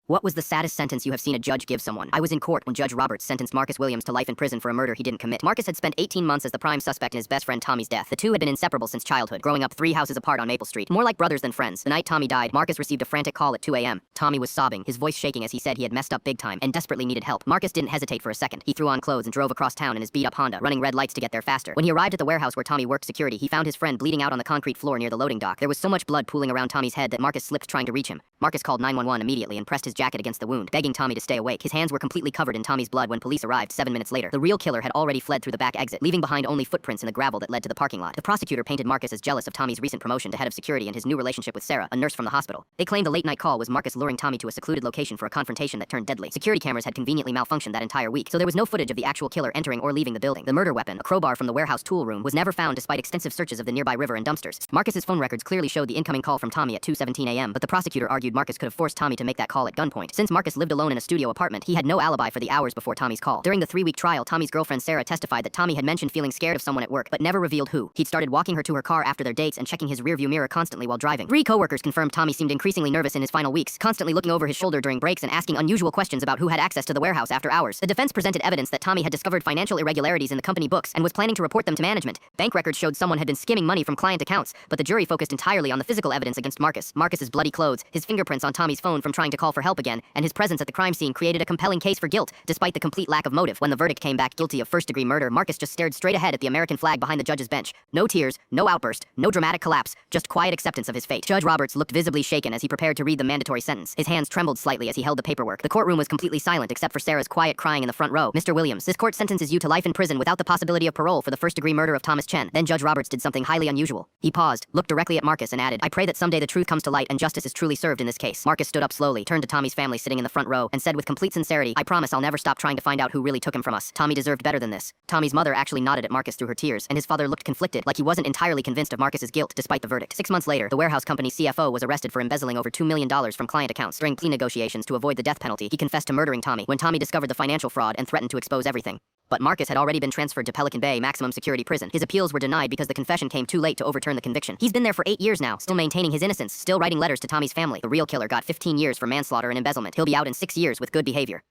What was the saddest sentence you have seen a judge give someone? I was in court when Judge Roberts sentenced Marcus Williams to life in prison for a murder he didn't commit. Marcus had spent 18 months as the prime suspect in his best friend Tommy's death. The two had been inseparable since childhood, growing up 3 houses apart on Maple Street. More like brothers than friends. The night Tommy died, Marcus received a frantic call at 2 a.m. Tommy was sobbing, his voice shaking as he said he had messed up big time and desperately needed help. Marcus didn't hesitate for a second. He threw on clothes and drove across town in his beat-up Honda, running red lights to get there faster. When he arrived at the warehouse where Tommy worked security, he found his friend bleeding out on the concrete floor near the loading dock. There was so much blood pooling around Tommy's head that Marcus slipped trying to reach him. Marcus called 911 immediately and pressed his jacket against the wound, begging Tommy to stay awake. His hands were completely covered in Tommy's blood when police arrived 7 minutes later. The real killer had already fled through the back exit, leaving behind only footprints in the gravel that led to the parking lot. The prosecutor painted Marcus as jealous of Tommy's recent promotion to head of security and his new relationship with Sarah, a nurse from the hospital. They claimed the late-night call was Marcus luring Tommy to a secluded location for a confrontation that turned deadly. Security cameras had conveniently malfunctioned that entire week, so there was no footage of the actual killer entering or leaving the building. The murder weapon, a crowbar from the warehouse tool room, was never found despite extensive searches of the nearby river and dumpsters. Marcus's phone records clearly showed the incoming call from Tommy at 2:17 a.m., but the prosecutor argued Marcus could have forced Tommy to make that call at gunpoint. Since Marcus lived alone in a studio apartment, he had no alibi for the hours before Tommy's call. During the 3-week trial, Tommy's girlfriend Sarah testified that Tommy had mentioned feeling scared of someone at work, but never revealed who. He'd started walking her to her car after their dates and checking his rearview mirror constantly while driving. 3 coworkers confirmed Tommy seemed increasingly nervous in his final weeks, constantly looking over his shoulder during breaks and asking unusual questions about who had access to the warehouse after hours. The defense presented evidence that Tommy had discovered financial irregularities in the company books and was planning to report them to management. Bank records showed someone had been skimming money from client accounts, but the jury focused entirely on the physical evidence against Marcus. Marcus's bloody clothes, his fingerprints on Tommy's phone from trying to call for help again, and his presence at the crime scene created a compelling case for guilt, despite the complete lack of motive. When the verdict came back guilty of first-degree murder, Marcus just stared straight ahead at the American flag behind the judge's bench. No tears, no outburst, no dramatic collapse, just quiet acceptance of his fate. Judge Roberts looked visibly shaken as he prepared to read the mandatory sentence. His hands trembled slightly as he held the paperwork. The courtroom was completely silent except for Sarah's quiet crying in the front row. "Mr. Williams, this court sentences you to life in prison without the possibility of parole for the first-degree murder of Thomas Chen." Then Judge Roberts did something highly unusual. He paused, looked directly at Marcus and added, "I pray that someday the truth comes to light and justice is truly served in this case." Marcus stood up slowly, turned to Tommy's family sitting in the front row, and said with complete sincerity, "I promise I'll never stop trying to find out who really took him from us. Tommy deserved better than this." Tommy's mother actually nodded at Marcus through her tears, and his father looked conflicted, like he wasn't entirely convinced of Marcus's guilt despite the verdict. 6 months later, the warehouse company's CFO was arrested for embezzling over $2 million from client accounts. During plea negotiations to avoid the death penalty, he confessed to murdering Tommy when Tommy discovered the financial fraud and threatened to expose everything. But Marcus had already been transferred to Pelican Bay maximum security prison. His appeals were denied because the confession came too late to overturn the conviction. He's been there for 8 years now, still maintaining his innocence, still writing letters to Tommy's family. The real killer got 15 years for manslaughter and embezzlement. He'll be out in 6 years with good behavior.